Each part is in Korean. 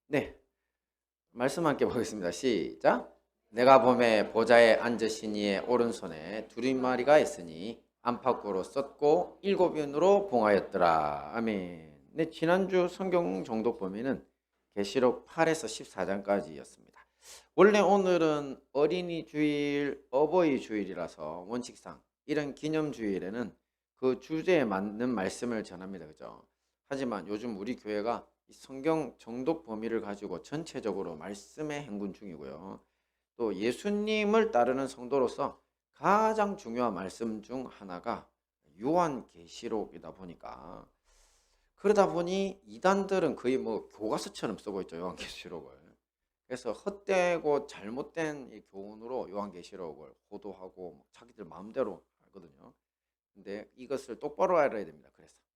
네, 말씀 함께 보겠습니다. 시작. 내가 범에 보좌에 앉으신 이의 오른손에 두루마리가 있으니 안팎으로 썼고 일곱 윤으로 봉하였더라. 아멘. 네, 지난주 성경 정독 범위는 계시록 8에서 14장까지였습니다. 원래 오늘은 어린이 주일, 어버이 주일이라서 원칙상 이런 기념 주일에는 그 주제에 맞는 말씀을 전합니다. 그죠? 하지만 요즘 우리 교회가 이 성경 정독 범위를 가지고 전체적으로 말씀의 행군 중이고요. 또 예수님을 따르는 성도로서 가장 중요한 말씀 중 하나가 요한계시록이다 보니까 그러다 보니 이단들은 거의 뭐 교과서처럼 쓰고 있죠. 요한계시록을. 그래서 헛되고 잘못된 이 교훈으로 요한계시록을 호도하고 뭐 자기들 마음대로 하거든요. 근데 이것을 똑바로 알아야 됩니다.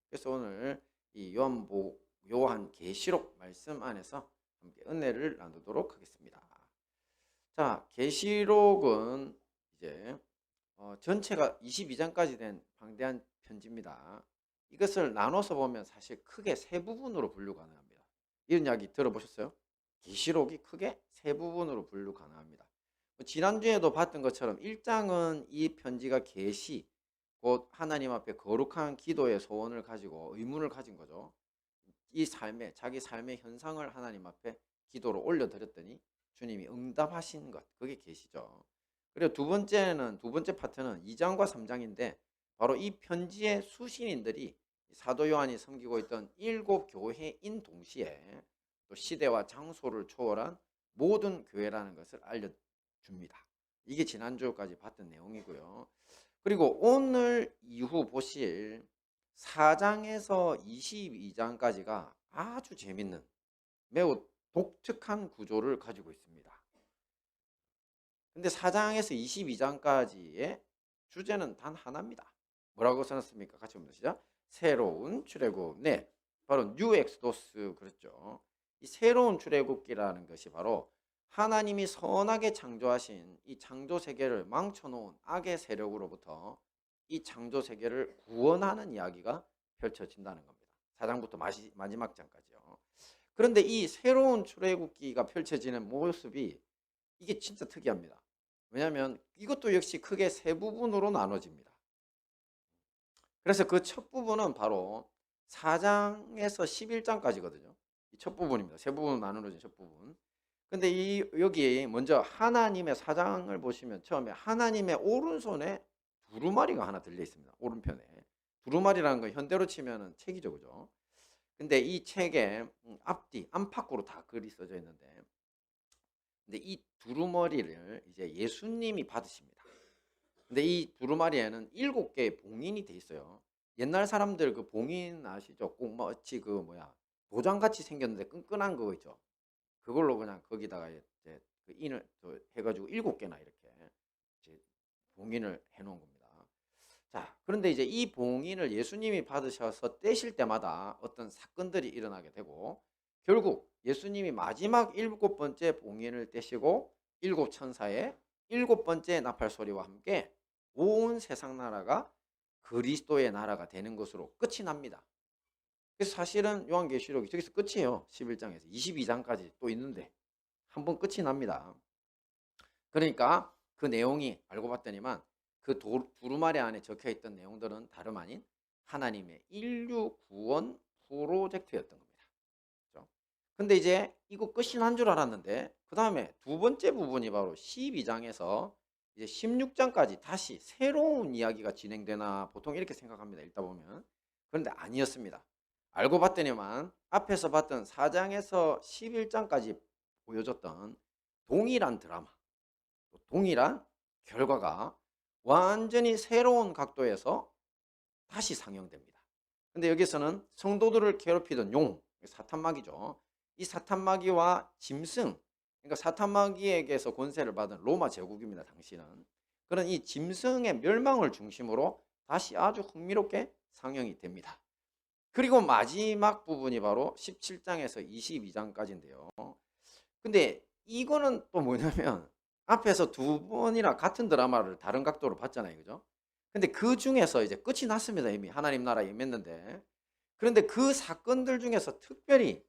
그래서 오늘 이 요한계시록 말씀 안에서 함께 은혜를 나누도록 하겠습니다. 자, 계시록은 이제 전체가 22장까지 된 방대한 편지입니다. 이것을 나눠서 보면 사실 크게 세 부분으로 분류 가능합니다. 이런 이야기 들어보셨어요? 계시록이 크게 세 부분으로 분류 가능합니다. 지난주에도 봤던 것처럼 1장은 이 편지가 계시, 곧 하나님 앞에 거룩한 기도의 소원을 가지고 의문을 가진 거죠. 이 삶에 자기 삶의 현상을 하나님 앞에 기도로 올려드렸더니 주님이 응답하신 것, 그게 계시죠. 그리고 두 번째 파트는 2장과 3장인데 바로 이 편지의 수신인들이 사도 요한이 섬기고 있던 일곱 교회인 동시에 또 시대와 장소를 초월한 모든 교회라는 것을 알려줍니다. 이게 지난주까지 봤던 내용이고요. 그리고 오늘 이후 보실 4장에서 22장까지가 아주 재밌는 매우 독특한 구조를 가지고 있습니다. 근데 4장에서 22장까지의 주제는 단 하나입니다. 뭐라고 써놨습니까? 같이 보면 시작. 새로운 출애굽. 네, 바로 뉴 엑소더스. 그렇죠. 이 새로운 출애굽기라는 것이 바로 하나님이 선하게 창조하신 이 창조 세계를 망쳐놓은 악의 세력으로부터 이 창조 세계를 구원하는 이야기가 펼쳐진다는 겁니다. 4장부터 마지막 장까지요. 그런데 이 새로운 출애굽기가 펼쳐지는 모습이 이게 진짜 특이합니다. 왜냐하면 이것도 역시 크게 세 부분으로 나눠집니다. 그래서 그 첫 부분은 바로 4장에서 11장까지거든요. 이 첫 부분입니다. 세 부분으로 나누어진 첫 부분. 근데 여기 먼저 하나님의 4장을 보시면 처음에 하나님의 오른손에 두루마리가 하나 들려 있습니다. 오른편에. 두루마리라는 건 현대로 치면은 책이죠. 그죠? 근데 이 책에 앞뒤, 안팎으로 다 글이 써져 있는데 근데 이 두루마리를 이제 예수님이 받으십니다. 근데 이 두루마리에는 7개의 봉인이 돼 있어요. 옛날 사람들 그 봉인 아시죠? 꼭 마치 그 뭐야 도장같이 생겼는데 끈끈한 거 있죠. 그걸로 그냥 거기다가 이제 그 인을 해가지고 7개나 이렇게 이제 봉인을 해놓은 겁니다. 자, 그런데 이제 이 봉인을 예수님이 받으셔서 떼실 때마다 어떤 사건들이 일어나게 되고 결국 예수님이 마지막 7번째 봉인을 떼시고 7천사의 7번째 나팔 소리와 함께 온 세상 나라가 그리스도의 나라가 되는 것으로 끝이 납니다. 그래서 사실은 요한계시록이 저기서 끝이에요. 11장에서 22장까지 또 있는데 한 번 끝이 납니다. 그러니까 그 내용이 알고 봤더니만 그 두루마리 안에 적혀있던 내용들은 다름 아닌 하나님의 인류 구원 프로젝트였던 겁니다. 그렇죠? 근데 이제 이거 끝이 난 줄 알았는데 그 다음에 두 번째 부분이 바로 12장에서 이제 16장까지 다시 새로운 이야기가 진행되나 보통 이렇게 생각합니다. 읽다 보면. 그런데 아니었습니다. 알고 봤더니만 앞에서 봤던 4장에서 11장까지 보여줬던 동일한 드라마, 동일한 결과가 완전히 새로운 각도에서 다시 상영됩니다. 근데 여기서는 성도들을 괴롭히던 용, 사탄마귀죠. 이 사탄마귀와 짐승, 그러니까 사탄마귀에게서 권세를 받은 로마 제국입니다. 당시는. 그런 이 짐승의 멸망을 중심으로 다시 아주 흥미롭게 상영이 됩니다. 그리고 마지막 부분이 바로 17장에서 22장까지인데요. 근데 이거는 또 뭐냐면 앞에서 두 번이나 같은 드라마를 다른 각도로 봤잖아요. 그죠? 근데 그 중에서 이제 끝이 났습니다. 이미 하나님 나라에 임했는데. 그런데 그 사건들 중에서 특별히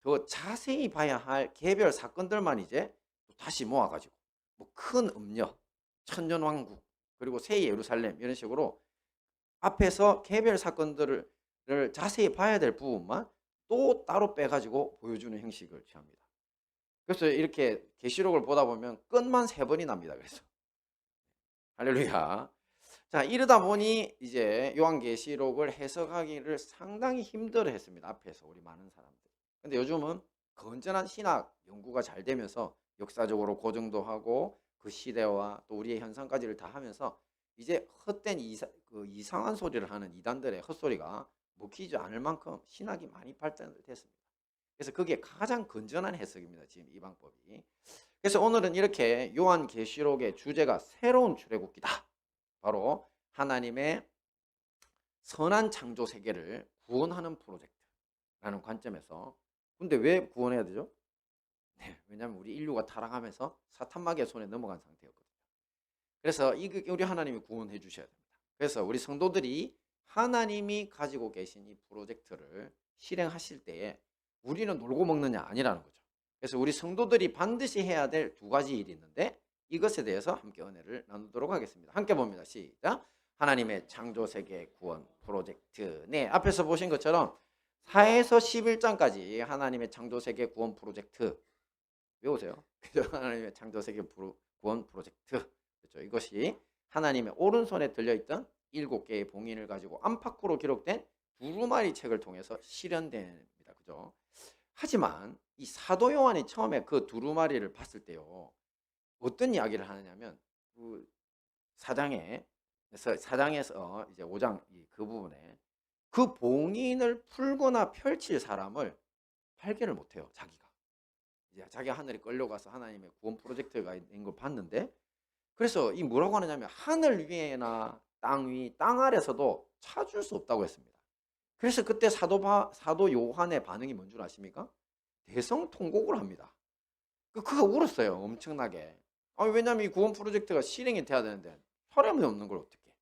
더 자세히 봐야 할 개별 사건들만 이제 또 다시 모아가지고 뭐 큰 음력, 천년왕국, 그리고 새 예루살렘 이런 식으로 앞에서 개별 사건들을 자세히 봐야 될 부분만 또 따로 빼가지고 보여주는 형식을 취합니다. 그래서 이렇게 계시록을 보다 보면 끝만 3번이 납니다. 그래서 할렐루야. 자, 이러다 보니 이제 요한계시록을 해석하기를 상당히 힘들어했습니다. 앞에서 우리 많은 사람들. 근데 요즘은 건전한 신학 연구가 잘 되면서 역사적으로 고증도 하고 그 시대와 또 우리의 현상까지를 다 하면서 이제 헛된 이상한 소리를 하는 이단들의 헛소리가 먹히지 않을 만큼 신학이 많이 발전됐습니다. 그래서 그게 가장 건전한 해석입니다. 지금 이 방법이. 그래서 오늘은 이렇게 요한계시록의 주제가 새로운 출애굽기다. 바로 하나님의 선한 창조 세계를 구원하는 프로젝트라는 관점에서. 근데 왜 구원해야 되죠? 네, 왜냐하면 우리 인류가 타락하면서 사탄마귀의 손에 넘어간 상태였거든요. 그래서 우리 하나님이 구원해 주셔야 됩니다. 그래서 우리 성도들이 하나님이 가지고 계신 이 프로젝트를 실행하실 때에 우리는 놀고 먹느냐 아니라는 거죠. 그래서 우리 성도들이 반드시 해야 될 2가지 일이 있는데 이것에 대해서 함께 은혜를 나누도록 하겠습니다. 함께 봅니다. 시작. 하나님의 창조세계 구원 프로젝트. 네, 앞에서 보신 것처럼 4에서 11장까지 하나님의 창조세계 구원 프로젝트 외우세요. 하나님의 창조세계 구원 프로젝트. 그렇죠. 이것이 하나님의 오른손에 들려있던 7개의 봉인을 가지고 안팎으로 기록된 두루마리 책을 통해서 실현됩니다. 그죠? 하지만 이 사도 요한이 처음에 그 두루마리를 봤을 때요, 어떤 이야기를 하느냐면 그 사장에서 이제 5장 그 부분에 그 봉인을 풀거나 펼칠 사람을 발견을 못해요. 자기가 하늘에 끌려가서 하나님의 구원 프로젝트가 있는 걸 봤는데, 그래서 이 뭐라고 하느냐면 하늘 위에나 땅 위, 땅 아래서도 찾을 수 없다고 했습니다. 그래서 그때 사도 요한의 반응이 뭔 줄 아십니까? 대성통곡을 합니다. 그가 울었어요. 엄청나게. 왜냐하면 이 구원 프로젝트가 실행이 돼야 되는데 사람이 없는 걸 어떻게.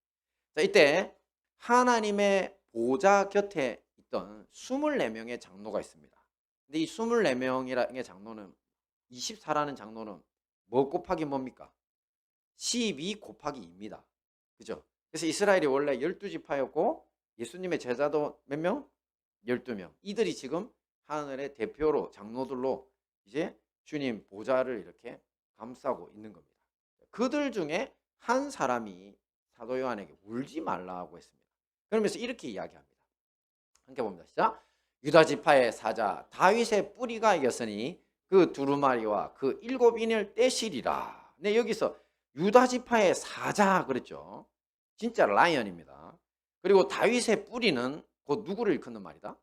자, 이때 하나님의 보좌 곁에 있던 24명의 장로가 있습니다. 근데 이 24명의 장로는 24라는 장로는 뭐 곱하기 뭡니까? 12 곱하기 2입니다. 그죠? 그래서 이스라엘이 원래 12지파였고 예수님의 제자도 몇 명? 12명. 이들이 지금 하늘의 대표로 장로들로 이제 주님 보좌를 이렇게 감싸고 있는 겁니다. 그들 중에 한 사람이 사도 요한에게 울지 말라고 했습니다. 그러면서 이렇게 이야기합니다. 함께 봅니다. 시작. 유다 지파의 사자 다윗의 뿌리가 이겼으니 그 두루마리와 그 7인을 떼시리라. 네, 여기서 유다 지파의 사자 그랬죠. 진짜 라이언입니다. 그리고 다윗의 뿌리는 곧 누구를 일컫는 말이다?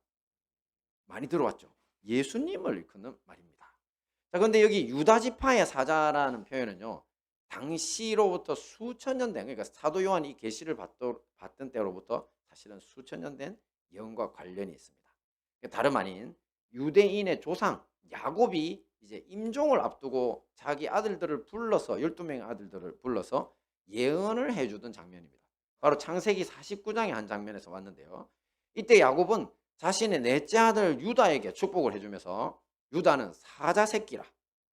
많이 들어왔죠. 예수님을 일컫는 말입니다. 자, 그런데 여기 유다 지파의 사자라는 표현은요, 당시로부터 수천 년 된, 그러니까 사도 요한이 이 계시를 받던 때로부터 사실은 수천 년 된 예언과 관련이 있습니다. 다름 아닌 유대인의 조상 야곱이 이제 임종을 앞두고 자기 아들들을 불러서 12명의 아들들을 불러서 예언을 해주던 장면입니다. 바로 창세기 49장의 한 장면에서 왔는데요. 이때 야곱은 자신의 넷째 아들 유다에게 축복을 해주면서 유다는 사자 새끼라,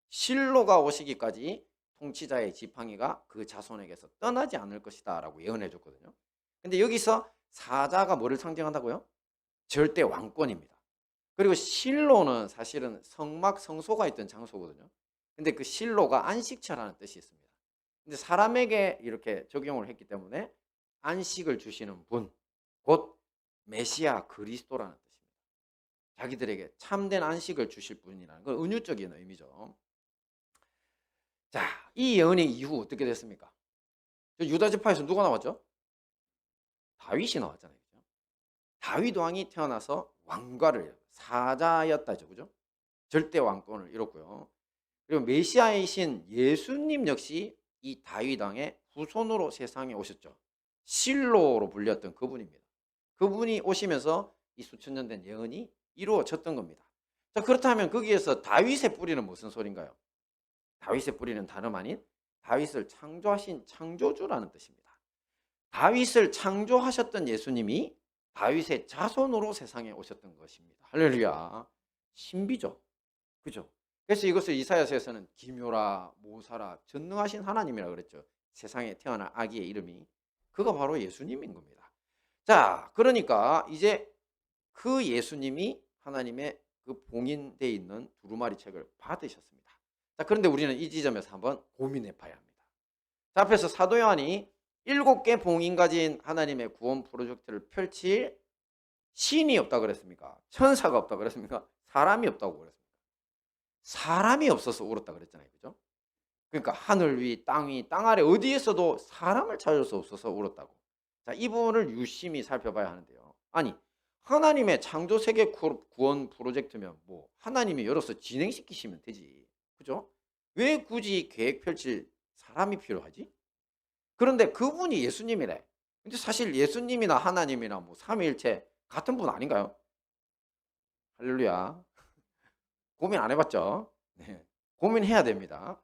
실로가 오시기까지 통치자의 지팡이가 그 자손에게서 떠나지 않을 것이다 라고 예언해 줬거든요. 근데 여기서 사자가 뭐를 상징한다고요? 절대 왕권입니다. 그리고 실로는 사실은 성소가 있던 장소거든요. 근데 그 실로가 안식처라는 뜻이 있습니다. 근데 사람에게 이렇게 적용을 했기 때문에 안식을 주시는 분, 곧 메시아 그리스도라는 뜻입니다. 자기들에게 참된 안식을 주실 분이라는 건 은유적인 의미죠. 자, 이 예언의 이후 어떻게 됐습니까? 유다 지파에서 누가 나왔죠? 다윗이 나왔잖아요. 그죠? 다윗 왕이 태어나서 왕과를 사자였다죠. 그죠? 절대 왕권을 이뤘고요. 그리고 메시아이신 예수님 역시 이 다윗 왕의 후손으로 세상에 오셨죠. 실로로 불렸던 그분입니다. 그분이 오시면서 이 수천 년 된 예언이 이루어졌던 겁니다. 자, 그렇다면 거기에서 다윗의 뿌리는 무슨 소린가요? 다윗의 뿌리는 다름 아닌 다윗을 창조하신 창조주라는 뜻입니다. 다윗을 창조하셨던 예수님이 다윗의 자손으로 세상에 오셨던 것입니다. 할렐루야. 신비죠. 그죠? 그래서 이것을 이사야서에서는 기묘라, 모사라, 전능하신 하나님이라 그랬죠. 세상에 태어난 아기의 이름이. 그가 바로 예수님인 겁니다. 자, 그러니까 이제 그 예수님이 하나님의 그 봉인되어 있는 두루마리 책을 받으셨습니다. 자, 그런데 우리는 이 지점에서 한번 고민해 봐야 합니다. 자, 앞에서 사도 요한이 7개 봉인 가진 하나님의 구원 프로젝트를 펼칠 신이 없다 그랬습니까? 천사가 없다 그랬습니까? 사람이 없다고 그랬습니까? 사람이 없어서 울었다 그랬잖아요. 그죠? 그러니까 하늘 위, 땅 위, 땅 아래 어디에서도 사람을 찾을 수 없어서 울었다고. 자, 이 부분을 유심히 살펴봐야 하는데요. 아니, 하나님의 창조 세계 구원 프로젝트면 뭐 하나님이 열어서 진행시키시면 되지. 그죠? 왜 굳이 계획 펼칠 사람이 필요하지? 그런데 그분이 예수님이래. 근데 사실 예수님이나 하나님이나 뭐 삼위일체 같은 분 아닌가요? 할렐루야. 고민 안 해봤죠? 네. 고민해야 됩니다.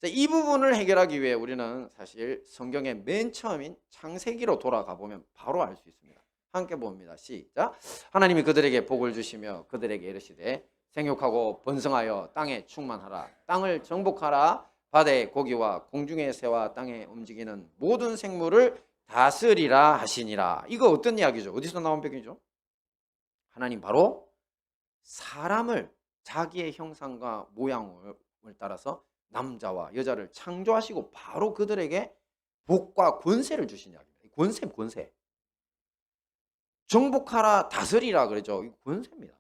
자, 이 부분을 해결하기 위해 우리는 사실 성경의 맨 처음인 창세기로 돌아가 보면 바로 알 수 있습니다. 함께 봅니다. 시작. 하나님이 그들에게 복을 주시며 그들에게 이르시되 생육하고 번성하여 땅에 충만하라. 땅을 정복하라. 바다의 고기와 공중의 새와 땅에 움직이는 모든 생물을 다스리라 하시니라. 이거 어떤 이야기죠? 어디서 나온 백이죠? 하나님 바로 사람을 자기의 형상과 모양을 따라서 남자와 여자를 창조하시고 바로 그들에게 복과 권세를 주신 이야기입니다. 권세. 정복하라, 다스리라 그러죠. 이 권세입니다.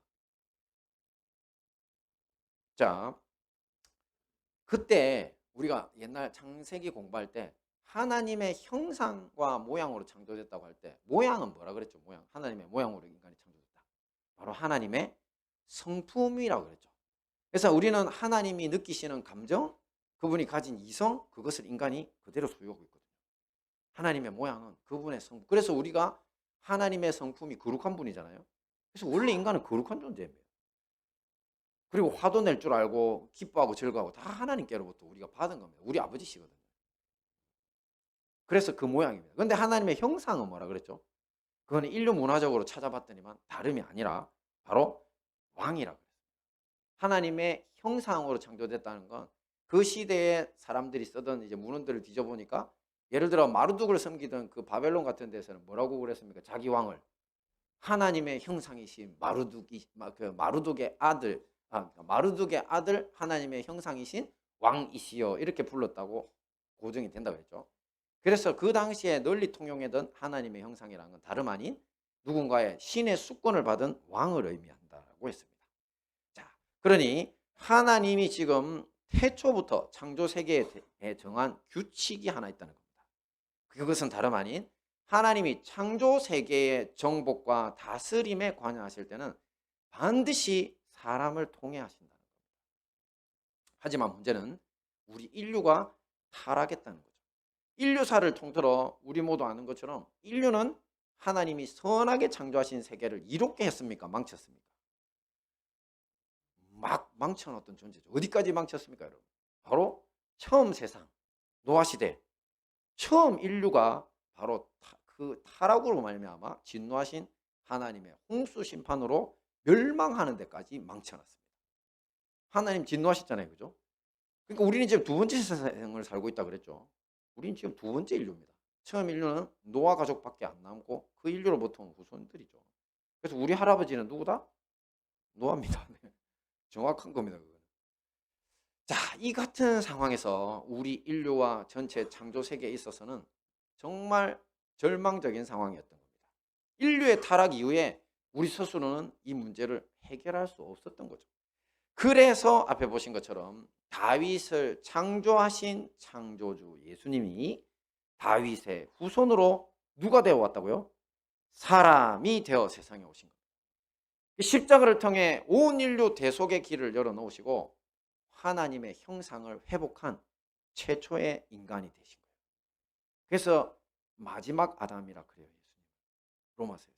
자, 그때 우리가 옛날 창세기 공부할 때 하나님의 형상과 모양으로 창조됐다고 할 때 모양은 뭐라 그랬죠? 모양. 하나님의 모양으로 인간이 창조됐다. 바로 하나님의 성품이라고 그랬죠. 그래서 우리는 하나님이 느끼시는 감정, 그분이 가진 이성, 그것을 인간이 그대로 소유하고 있거든요. 하나님의 모양은 그분의 성품. 그래서 우리가 하나님의 성품이 거룩한 분이잖아요. 그래서 원래 인간은 거룩한 존재입니다. 그리고 화도 낼 줄 알고 기뻐하고 즐거워하고 다 하나님께로부터 우리가 받은 겁니다. 우리 아버지시거든요. 그래서 그 모양입니다. 그런데 하나님의 형상은 뭐라 그랬죠? 그거는 인류 문화적으로 찾아봤더니만 다름이 아니라 바로 왕이라고 그랬어요. 하나님의 형상으로 창조됐다는 건 그 시대에 사람들이 쓰던 이제 문헌들을 뒤져보니까 예를 들어 마르둑을 섬기던 그 바벨론 같은 데서는 뭐라고 그랬습니까? 자기 왕을 하나님의 형상이신 마르둑의 아들, 마르둑의 아들 하나님의 형상이신 왕이시여 이렇게 불렀다고 고증이 된다 그랬죠. 그래서 그 당시에 널리 통용하던 하나님의 형상이라는 건 다름 아닌 누군가의 신의 수권을 받은 왕을 의미한다고 했습니다. 자, 그러니 하나님이 지금 태초부터 창조 세계에 정한 규칙이 하나 있다는 겁니다. 그것은 다름 아닌 하나님이 창조 세계의 정복과 다스림에 관여하실 때는 반드시 사람을 통해 하신다는 겁니다. 하지만 문제는 우리 인류가 타락했다는 거죠. 인류사를 통틀어 우리 모두 아는 것처럼 인류는 하나님이 선하게 창조하신 세계를 이롭게 했습니까? 망쳤습니까? 막 망쳐놨던 존재죠. 어디까지 망쳤습니까, 여러분? 바로 처음 세상, 노아시대, 처음 인류가 바로 그 타락으로 말미암아 진노하신 하나님의 홍수 심판으로 멸망하는 데까지 망쳐놨습니다. 하나님 진노하셨잖아요, 그죠? 그러니까 우리는 지금 두 번째 세상을 살고 있다 그랬죠. 우리는 지금 두 번째 인류입니다. 처음 인류는 노아 가족밖에 안 남고 그 인류로부터 온 후손들이죠. 그래서 우리 할아버지는 누구다? 노아입니다. 네. 정확한 겁니다. 그거는. 자, 이 같은 상황에서 우리 인류와 전체 창조 세계에 있어서는 정말 절망적인 상황이었던 겁니다. 인류의 타락 이후에 우리 스스로는 이 문제를 해결할 수 없었던 거죠. 그래서 앞에 보신 것처럼 다윗을 창조하신 창조주 예수님이 다윗의 후손으로 누가 되어 왔다고요? 사람이 되어 세상에 오신 겁니다. 십자가를 통해 온 인류 대속의 길을 열어놓으시고 하나님의 형상을 회복한 최초의 인간이 되신 거예요. 그래서 마지막 아담이라 그래요. 예수님. 로마서에서.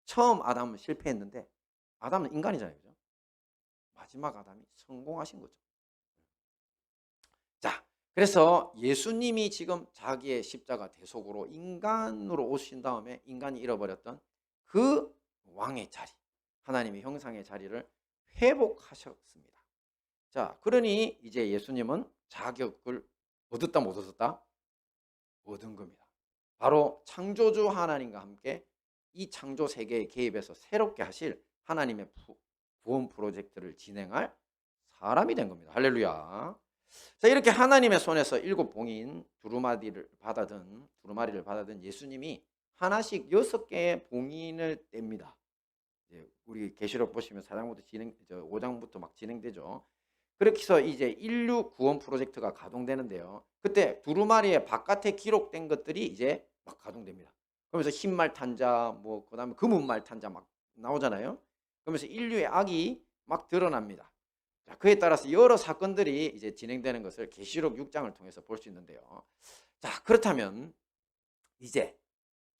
처음 아담은 실패했는데 아담은 인간이잖아요. 그죠? 마지막 아담이 성공하신 거죠. 자, 그래서 예수님이 지금 자기의 십자가 대속으로 인간으로 오신 다음에 인간이 잃어버렸던 그 왕의 자리, 하나님의 형상의 자리를 회복하셨습니다. 자, 그러니 이제 예수님은 자격을 얻었다 못 얻었다? 얻은 겁니다. 바로 창조주 하나님과 함께 이 창조 세계에 개입해서 새롭게 하실 하나님의 구원 프로젝트를 진행할 사람이 된 겁니다. 할렐루야. 자, 이렇게 하나님의 손에서 7봉인 두루마리를 받아든 예수님이 하나씩 6개의 봉인을 뗍니다. 우리 계시록 보시면 4장부터 5장부터 막 진행되죠. 그렇게 해서 이제 인류 구원 프로젝트가 가동되는데요. 그때 두루마리의 바깥에 기록된 것들이 이제 막 가동됩니다. 그러면서 흰말 탄자, 그다음에 금은말 탄자 막 나오잖아요. 그러면서 인류의 악이 막 드러납니다. 자, 그에 따라서 여러 사건들이 이제 진행되는 것을 계시록 6장을 통해서 볼 수 있는데요. 자, 그렇다면 이제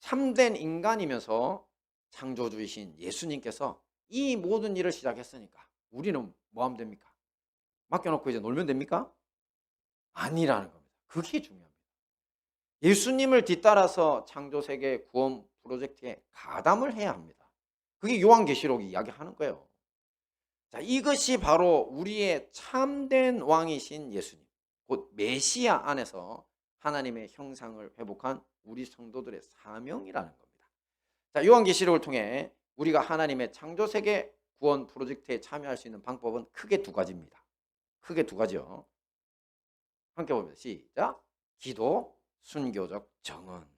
참된 인간이면서 창조주이신 예수님께서 이 모든 일을 시작했으니까 우리는 뭐 하면 됩니까? 맡겨놓고 이제 놀면 됩니까? 아니라는 겁니다. 그게 중요합니다. 예수님을 뒤따라서 창조세계 구원 프로젝트에 가담을 해야 합니다. 그게 요한계시록이 이야기하는 거예요. 자, 이것이 바로 우리의 참된 왕이신 예수님, 곧 메시아 안에서 하나님의 형상을 회복한 우리 성도들의 사명이라는 겁니다. 자, 요한계시록을 통해 우리가 하나님의 창조세계 구원 프로젝트에 참여할 수 있는 방법은 크게 두 가지입니다. 크게 두 가지요. 함께 봅니다. 시작. 기도, 순교적 정언.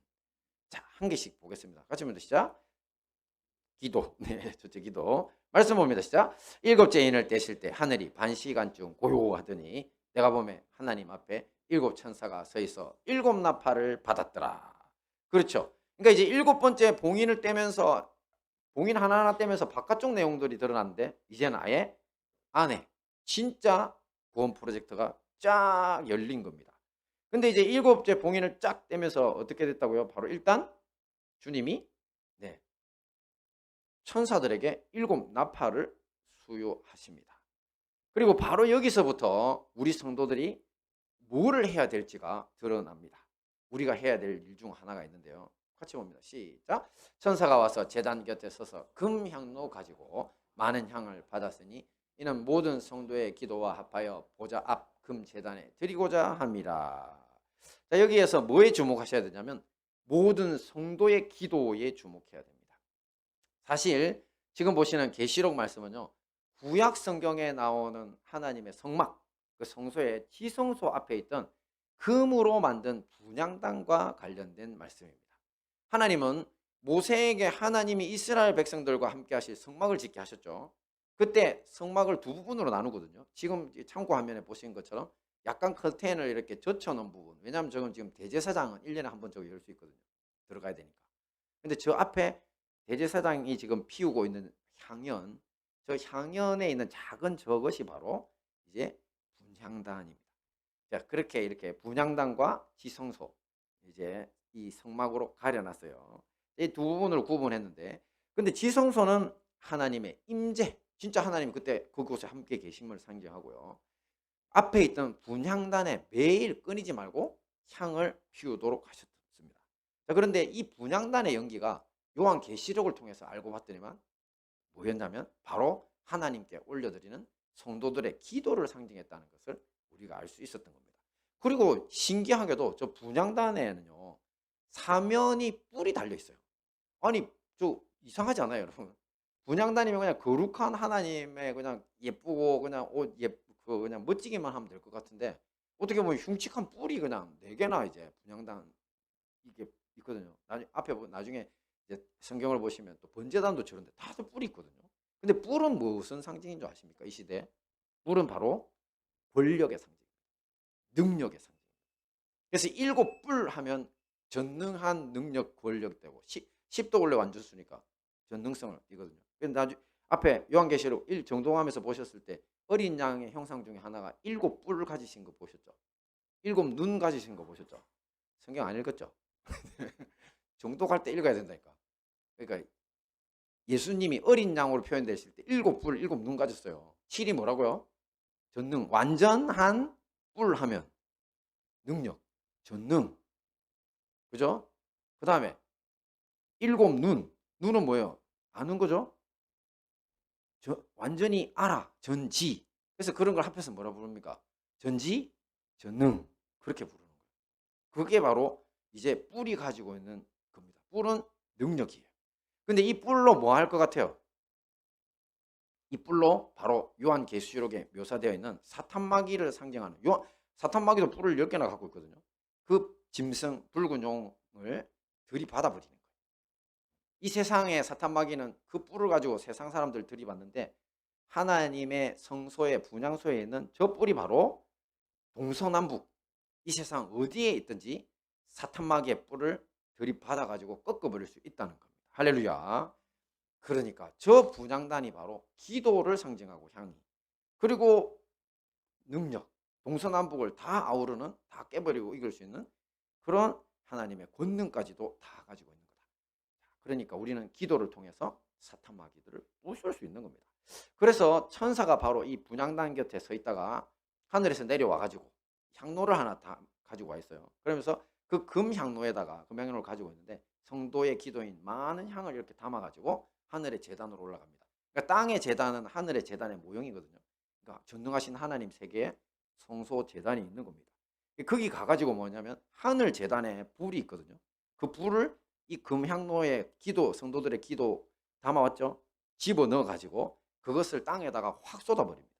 자, 한 개씩 보겠습니다. 같이 먼저 시작. 기도. 네, 첫째 기도. 말씀 봅니다. 시작. 7째 인을 떼실 때 하늘이 반시간쯤 고요하더니 내가 보매 하나님 앞에 7 천사가 서 있어 7 나팔을 받았더라. 그렇죠. 그러니까 이제 7번째 봉인을 떼면서 봉인 하나하나 떼면서 바깥쪽 내용들이 드러났는데 이제는 아예 안에 진짜 구원 프로젝트가 쫙 열린 겁니다. 근데 이제 7째 봉인을 쫙 떼면서 어떻게 됐다고요? 바로 일단 주님이 천사들에게 7 나팔을 수요하십니다. 그리고 바로 여기서부터 우리 성도들이 뭐를 해야 될지가 드러납니다. 우리가 해야 될 일 중 하나가 있는데요. 같이 봅니다. 시작. 천사가 와서 제단 곁에 서서 금향로 가지고 많은 향을 받았으니 이는 모든 성도의 기도와 합하여 보좌 앞 금제단에 드리고자 합니다. 자, 여기에서 뭐에 주목하셔야 되냐면 모든 성도의 기도에 주목해야 됩니다. 사실 지금 보시는 계시록 말씀은요, 구약 성경에 나오는 하나님의 성막, 그 성소의 지성소 앞에 있던 금으로 만든 분향단과 관련된 말씀입니다. 하나님은 모세에게 하나님이 이스라엘 백성들과 함께 하실 성막을 짓게 하셨죠. 그때 성막을 두 부분으로 나누거든요. 지금 참고 화면에 보신 것처럼 약간 커튼을 이렇게 젖혀놓은 부분. 왜냐하면 저건 지금 대제사장은 1년에 한 번 저기 열 수 있거든요. 들어가야 되니까. 근데 저 앞에 대제사장이 지금 피우고 있는 향연, 저 향연에 있는 작은 저것이 바로 이제 분향단입니다. 자, 그렇게 이렇게 분향단과 지성소, 이제 이 성막으로 가려놨어요. 이 두 부분을 구분했는데, 근데 지성소는 하나님의 임재, 진짜 하나님 그때 그곳에 함께 계심을 상징하고요. 앞에 있던 분향단에 매일 끊이지 말고 향을 피우도록 하셨습니다. 자, 그런데 이 분향단의 연기가 요한계시록을 통해서 알고 봤더니만 뭐였냐면 바로 하나님께 올려드리는 성도들의 기도를 상징했다는 것을 우리가 알 수 있었던 겁니다. 그리고 신기하게도 저 분향단에는요, 사면이 뿔이 달려 있어요. 아니, 저 이상하지 않아요, 여러분? 분향단이면 그냥 거룩한 하나님의 그냥 예쁘고 그냥 옷 그냥 멋지기만 하면 될 것 같은데 어떻게 보면 흉측한 뿔이 그냥 4개나 이제 분향단 이게 있거든요. 나중에 이제 성경을 보시면 또 번제단도 저런데 다들 뿔이 있거든요. 근데 뿔은 무슨 상징인 줄 아십니까? 이 시대 뿔은 바로 권력의 상징, 능력의 상징. 그래서 7뿔 하면 전능한 능력, 권력되고 10도 원래 완주수니까 전능성을 띠거든요. 근데 앞에 요한계시록 1 정동하면서 보셨을 때 어린 양의 형상 중에 하나가 7뿔을 가지신 거 보셨죠? 7눈 가지신 거 보셨죠? 성경 안 읽었죠? 정독할 때 읽어야 된다니까. 그러니까 예수님이 어린 양으로 표현되실 때 7뿔, 7눈 가졌어요. 7이 뭐라고요? 전능, 완전한 뿔 하면 능력, 전능. 그죠? 그 다음에 7눈, 눈은 뭐예요? 아는 거죠? 완전히 알아. 전지. 그래서 그런 걸 합해서 뭐라 부릅니까? 전지, 전능. 그렇게 부르는 거예요. 그게 바로 이제 뿔이 가지고 있는 겁니다. 뿔은 능력이에요. 근데 이 뿔로 뭐 할 것 같아요? 이 뿔로 바로 요한계시록에 묘사되어 있는 사탄마귀를 상징하는 사탄마귀도 뿔을 10개나 갖고 있거든요. 그 짐승 붉은 용을 들이받아 버리는 거예요. 이 세상의 사탄마귀는 그 뿔을 가지고 세상 사람들 들이받는데 하나님의 성소의 분향소에 있는 저 뿔이 바로 동서남북 이 세상 어디에 있든지 사탄마귀의 뿔을 들이받아 가지고 꺾어버릴 수 있다는 겁니다. 할렐루야. 그러니까 저 분향단이 바로 기도를 상징하고 향이 그리고 능력 동서남북을 다 아우르는 다 깨버리고 이길 수 있는 그런 하나님의 권능까지도 다 가지고 있는 거다. 그러니까 우리는 기도를 통해서 사탄 마귀들을 부술 수 있는 겁니다. 그래서 천사가 바로 이 분향단 곁에 서 있다가 하늘에서 내려와 가지고 향로를 하나 다 가지고 와 있어요. 그러면서 그 금향로에다가 금향로를 가지고 있는데 성도의 기도인 많은 향을 이렇게 담아 가지고 하늘의 제단으로 올라갑니다. 그러니까 땅의 제단은 하늘의 제단의 모형이거든요. 그러니까 전능하신 하나님 세계에 성소 제단이 있는 겁니다. 거기 가가지고 뭐냐면 하늘 제단에 불이 있거든요. 그 불을 이 금향로에 기도 성도들의 기도 담아왔죠. 집어 넣어가지고 그것을 땅에다가 확 쏟아버립니다.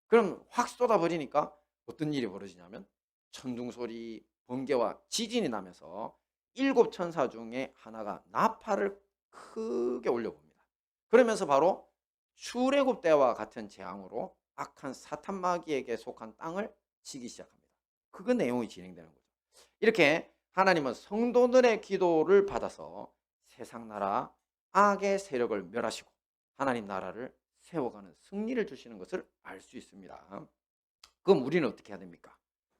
그럼 확 쏟아버리니까 어떤 일이 벌어지냐면 천둥소리, 번개와 지진이 나면서 7천사 중에 하나가 나팔을 크게 올려봅니다. 그러면서 바로 출애굽 때와 같은 재앙으로 악한 사탄 마귀에게 속한 땅을 치기 시작합니다. 그 내용이 진행되는 거죠. 이렇게 하나님은 성도들의 기도를 받아서 세상 나라 악의 세력을 멸하시고 하나님 나라를 세워가는 승리를 주시는 것을 알 수 있습니다. 그럼 우리는 어떻게 해야 됩니까?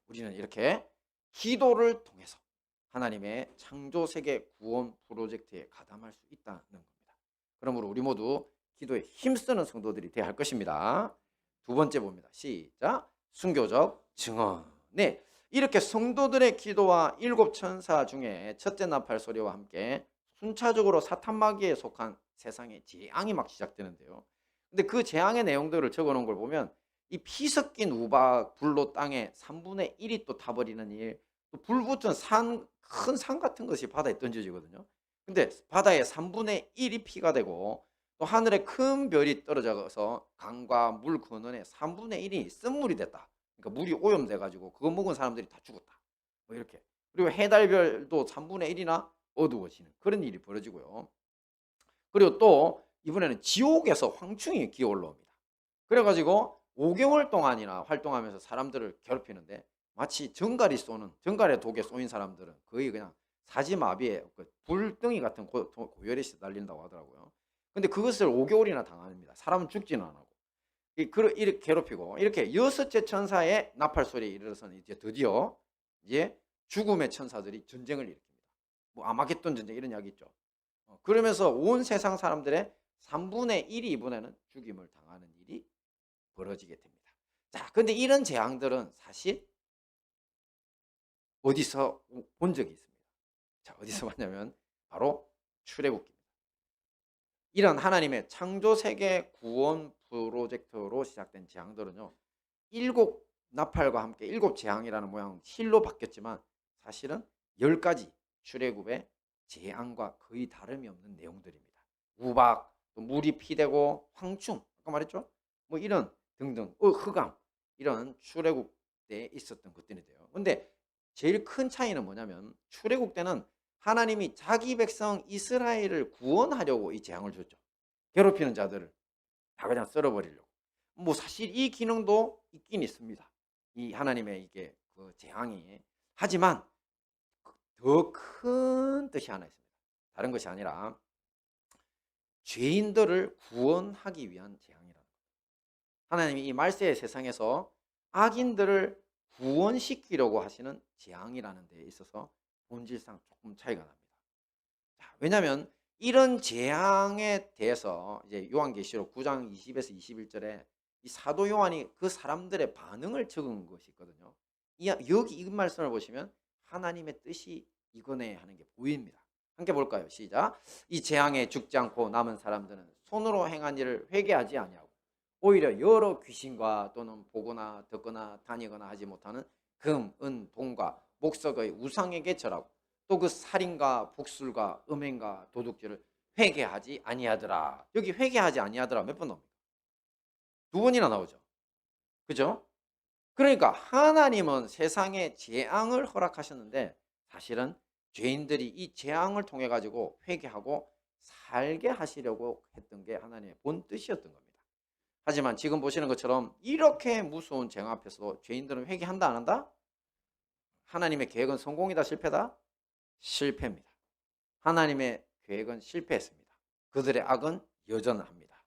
우리는 이렇게 기도를 통해서 하나님의 창조세계 구원 프로젝트에 가담할 수 있다는 겁니다. 그러므로 우리 모두 기도에 힘쓰는 성도들이 되어야 할 것입니다. 두 번째 봅니다. 시작. 순교적 증언. 네, 이렇게 성도들의 기도와 7천사 중에 첫째 나팔 소리와 함께 순차적으로 사탄 마귀에 속한 세상의 재앙이 막 시작되는데요. 근데 그 재앙의 내용들을 적어놓은 걸 보면 이 피 섞인 우박 불로 땅에 3분의 1이 또 타버리는 일, 또 불 붙은 큰 산 같은 것이 바다에 던져지거든요. 근데 바다의 3분의 1이 피가 되고 또 하늘에 큰 별이 떨어져서 강과 물 근원의 3분의 1이 쓴물이 됐다. 그러니까 물이 오염돼 가지고 그거 먹은 사람들이 다 죽었다. 뭐 이렇게. 그리고 해달별도 3분의 1이나 어두워지는 그런 일이 벌어지고요. 그리고 또 이번에는 지옥에서 황충이 기어 올라옵니다. 그래가지고 5개월 동안이나 활동하면서 사람들을 괴롭히는데 마치 정갈의 독에 쏘인 사람들은 거의 그냥 사지마비에 불덩이 같은 고열에 시달린다고 하더라고요. 근데 그것을 5개월이나 당합니다. 사람은 죽지는 안 하고. 이렇게 괴롭히고 이렇게 여섯째 천사의 나팔 소리에 이르러서는 이제 드디어 이제 죽음의 천사들이 전쟁을 일으킵니다. 뭐 아마겟돈 전쟁 이런 이야기 있죠. 그러면서 온 세상 사람들의 3분의 1이 이번에는 죽임을 당하는 일이 벌어지게 됩니다. 자, 근데 이런 재앙들은 사실 어디서 본 적이 있습니다. 자, 어디서 봤냐면 바로 출애굽기입니다. 이런 하나님의 창조 세계 구원 프로젝트로 시작된 재앙들은요. 7나팔과 함께 7재앙이라는 모양 실로 바뀌었지만 사실은 10가지 출애굽의 재앙과 거의 다름이 없는 내용들입니다. 우박, 또 물이 피되고 황충, 아까 말했죠? 뭐 이런 등등, 흑암 이런 출애굽 때 있었던 것들인데요. 근데 제일 큰 차이는 뭐냐면 출애굽 때는 하나님이 자기 백성 이스라엘을 구원하려고 이 재앙을 줬죠. 괴롭히는 자들을 다 그냥 썰어버리려고. 뭐 사실 이 기능도 있긴 있습니다. 이 하나님의 이게 그 재앙이. 하지만 더 큰 뜻이 하나 있습니다. 다른 것이 아니라 죄인들을 구원하기 위한 재앙이라는 거예요. 하나님이 이 말세의 세상에서 악인들을 구원시키려고 하시는 재앙이라는 데 있어서 본질상 조금 차이가 납니다. 자, 왜냐하면 이런 재앙에 대해서 이제 요한계시록 9장 20에서 21절에 이 사도 요한이 그 사람들의 반응을 적은 것이 있거든요. 여기 이 말씀을 보시면 하나님의 뜻이 이거네 하는 게 보입니다. 함께 볼까요? 시작. 이 재앙에 죽지 않고 남은 사람들은 손으로 행한 일을 회개하지 아니하고 오히려 여러 귀신과 또는 보거나 듣거나 다니거나 하지 못하는 금, 은, 돈과 목석의 우상에게 절하고 또 그 살인과 복술과 음행과 도둑질을 회개하지 아니하더라. 여기 회개하지 아니하더라 몇 번 나옵니까? 두 번이나 나오죠. 그죠? 그러니까 하나님은 세상에 재앙을 허락하셨는데 사실은 죄인들이 이 재앙을 통해 가지고 회개하고 살게 하시려고 했던 게 하나님의 본 뜻이었던 겁니다. 하지만 지금 보시는 것처럼 이렇게 무서운 재앙 앞에서도 죄인들은 회개한다 안 한다? 하나님의 계획은 성공이다 실패다? 실패입니다. 하나님의 계획은 실패했습니다. 그들의 악은 여전합니다.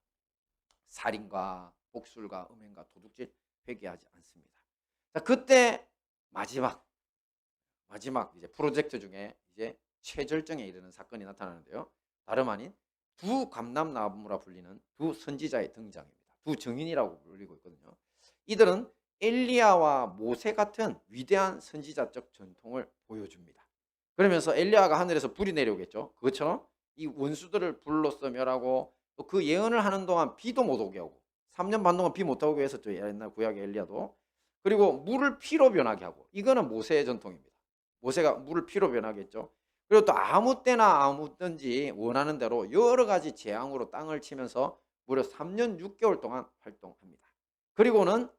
살인과 복술과 음행과 도둑질 회개하지 않습니다. 자, 그때 마지막 이제 프로젝트 중에 이제 최절정에 이르는 사건이 나타나는데요. 다름 아닌 두 감람나무라 불리는 두 선지자의 등장입니다. 두 증인이라고 불리고 있거든요. 이들은 엘리야와 모세 같은 위대한 선지자적 전통을 보여줍니다. 그러면서 엘리야가 하늘에서 불이 내려오겠죠. 그것처럼 이 원수들을 불로써 멸하고 또 그 예언을 하는 동안 비도 못 오게 하고 3년 반 동안 비 못 오게 했었죠. 옛날 구약의 엘리야도. 그리고 물을 피로 변하게 하고 이거는 모세의 전통입니다. 모세가 물을 피로 변하게 했죠. 그리고 또 아무 때나 아무든지 원하는 대로 여러 가지 재앙으로 땅을 치면서 무려 3년 6개월 동안 활동합니다. 그리고는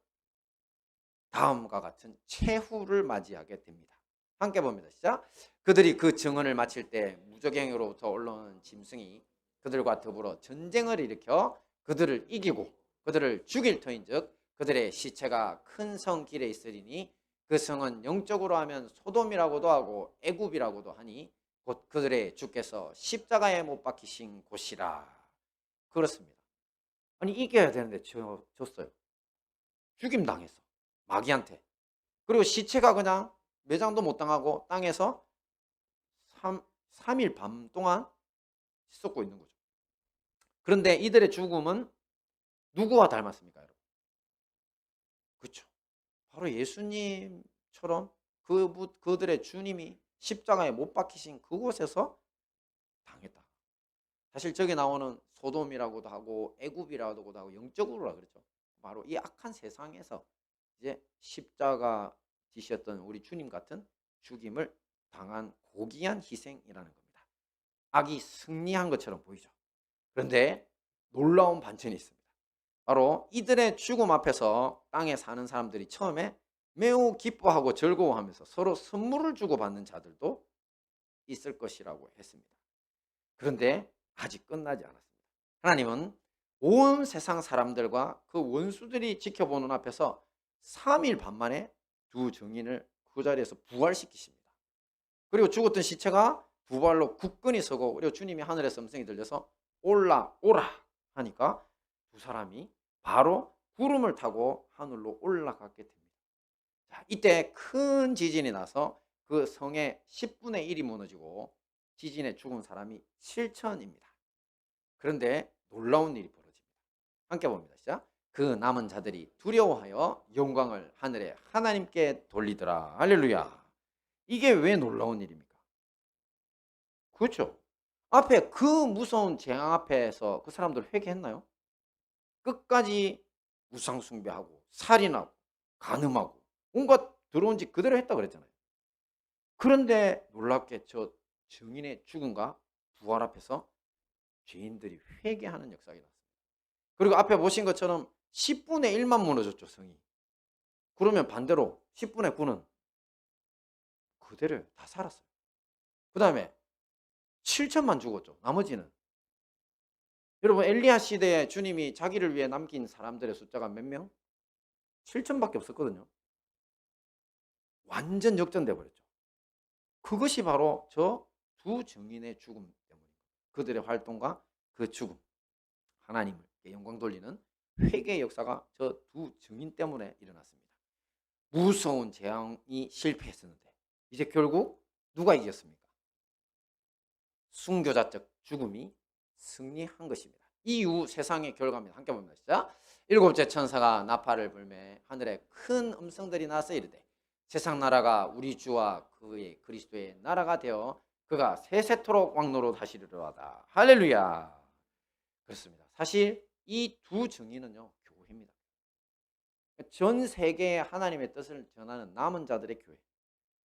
다음과 같은 최후를 맞이하게 됩니다. 함께 봅니다. 시작. 그들이 그 증언을 마칠 때 무저갱으로부터 올라오는 짐승이 그들과 더불어 전쟁을 일으켜 그들을 이기고 그들을 죽일 터인즉 그들의 시체가 큰 성 길에 있으리니 그 성은 영적으로 하면 소돔이라고도 하고 애굽이라고도 하니 곧 그들의 주께서 십자가에 못 박히신 곳이라. 그렇습니다. 아니 이겨야 되는데 졌어요. 죽임 당했어. 마귀한테. 그리고 시체가 그냥 매장도 못 당하고 땅에서 3일 밤 동안 씻고 있는 거죠. 그런데 이들의 죽음은 누구와 닮았습니까, 여러분? 그렇죠. 바로 예수님처럼 그들의 주님이 십자가에 못 박히신 그곳에서 당했다. 사실 저기 나오는 소돔이라고도 하고 애굽이라고도 하고 영적으로라 그랬죠. 바로 이 악한 세상에서 이제 십자가 지셨던 우리 주님 같은 죽임을 당한 고귀한 희생이라는 겁니다. 악이 승리한 것처럼 보이죠. 그런데 놀라운 반전이 있습니다. 바로 이들의 죽음 앞에서 땅에 사는 사람들이 처음에 매우 기뻐하고 즐거워하면서 서로 선물을 주고받는 자들도 있을 것이라고 했습니다. 그런데 아직 끝나지 않았습니다. 하나님은 온 세상 사람들과 그 원수들이 지켜보는 앞에서 3일 반 만에 두 증인을 그 자리에서 부활시키십니다. 그리고 죽었던 시체가 두 발로 굳건히 서고 그리고 주님이 하늘에서 음성이 들려서 올라오라 하니까 두 사람이 바로 구름을 타고 하늘로 올라가게 됩니다. 자, 이때 큰 지진이 나서 그 성의 10분의 1이 무너지고 지진에 죽은 사람이 7천입니다. 그런데 놀라운 일이 벌어집니다. 함께 봅니다. 시작. 그 남은 자들이 두려워하여 영광을 하늘에 하나님께 돌리더라. 할렐루야. 이게 왜 놀라운 일입니까? 그렇죠. 앞에 그 무서운 재앙 앞에서 그 사람들 회개했나요? 끝까지 우상 숭배하고 살인하고 간음하고 온갖 더러운 짓 그대로 했다 그랬잖아요. 그런데 놀랍게 저 증인의 죽음과 부활 앞에서 죄인들이 회개하는 역사가 일어났습니다. 그리고 앞에 보신 것처럼 10분의 1만 무너졌죠, 성이. 그러면 반대로 10분의 9는 그대로 다 살았어요. 그 다음에 7천만 죽었죠. 나머지는. 여러분 엘리야 시대에 주님이 자기를 위해 남긴 사람들의 숫자가 몇 명? 7천밖에 없었거든요. 완전 역전돼 버렸죠. 그것이 바로 저 두 증인의 죽음 때문입니다. 그들의 활동과 그 죽음, 하나님께 영광 돌리는 회개의 역사가 저 두 증인 때문에 일어났습니다. 무서운 재앙이 실패했었는데 이제 결국 누가 이겼습니까? 순교자적 죽음이 승리한 것입니다. 이후 세상의 결과입니다. 함께 봅니다. 시작. 일곱째 천사가 나팔을 불매 하늘에 큰 음성들이 나서 이르되 세상 나라가 우리 주와 그의 그리스도의 나라가 되어 그가 세세토록 왕노릇 하시리로다. 할렐루야. 그렇습니다. 사실 이 두 정의는요, 교회입니다. 전 세계에 하나님의 뜻을 전하는 남은 자들의 교회.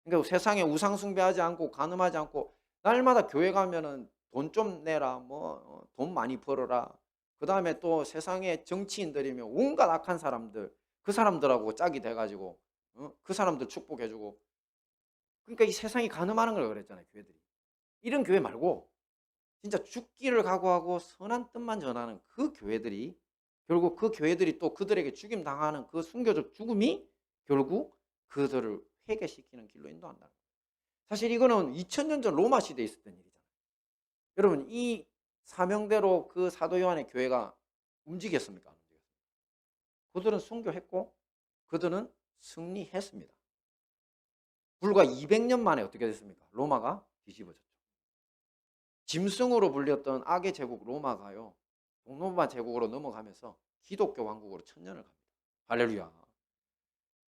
그러니까 세상에 우상 숭배하지 않고 간음하지 않고 날마다 교회 가면은 돈 좀 내라, 뭐 돈 많이 벌어라. 그 다음에 또 세상의 정치인들이며 온갖 악한 사람들, 그 사람들하고 짝이 돼가지고 그 사람들 축복해주고. 그러니까 이 세상이 간음하는 걸 그랬잖아요, 교회들이. 이런 교회 말고 진짜 죽기를 각오하고 선한 뜻만 전하는 그 교회들이, 결국 그 교회들이 또 그들에게 죽임 당하는 그 순교적 죽음이 결국 그들을 회개시키는 길로 인도한다는 거예요. 사실 이거는 2000년 전 로마 시대에 있었던 일이잖아요. 여러분, 이 사명대로 그 사도 요한의 교회가 움직였습니까? 안 움직였습니까? 그들은 순교했고 그들은 승리했습니다. 불과 200년 만에 어떻게 됐습니까? 로마가 뒤집어졌죠. 짐승으로 불렸던 악의 제국 로마가요, 동로마 제국으로 넘어가면서 기독교 왕국으로 천년을 갑니다. 할렐루야.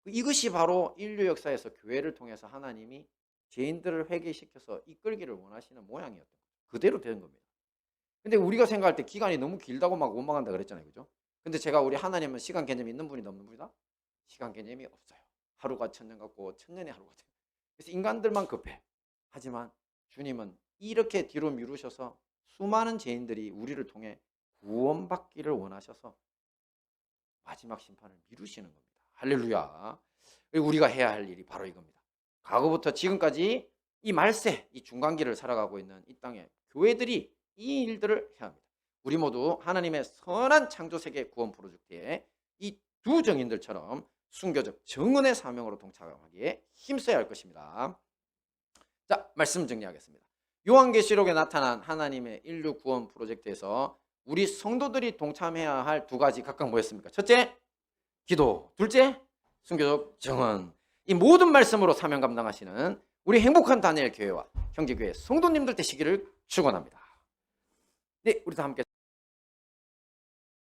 이것이 바로 인류 역사에서 교회를 통해서 하나님이 죄인들을 회개시켜서 이끌기를 원하시는 모양이었던 거예요. 그대로 된 겁니다. 근데 우리가 생각할 때 기간이 너무 길다고 막 원망한다 그랬잖아요, 그죠? 근데 제가 우리 하나님은 시간 개념이 있는 분이다 없는 분이다? 시간 개념이 없어요. 하루가 천년 같고 천년이 하루가 돼. 그래서 인간들만 급해. 하지만 주님은 이렇게 뒤로 미루셔서 수많은 죄인들이 우리를 통해 구원받기를 원하셔서 마지막 심판을 미루시는 겁니다. 할렐루야. 우리가 해야 할 일이 바로 이겁니다. 과거부터 지금까지 이 말세, 이 중간기를 살아가고 있는 이 땅의 교회들이 이 일들을 해야 합니다. 우리 모두 하나님의 선한 창조세계 구원 프로젝트에 이 두 정인들처럼 순교적 정은의 사명으로 동참하기에 힘써야 할 것입니다. 자, 말씀 정리하겠습니다. 요한계시록에 나타난 하나님의 인류 구원 프로젝트에서 우리 성도들이 동참해야 할 두 가지 각각 뭐였습니까? 첫째, 기도. 둘째, 순교적 정언. 이 모든 말씀으로 사명 감당하시는 우리 행복한 다니엘 교회와 형제교회 성도님들 되시기를 축원합니다. 네, 우리 다 함께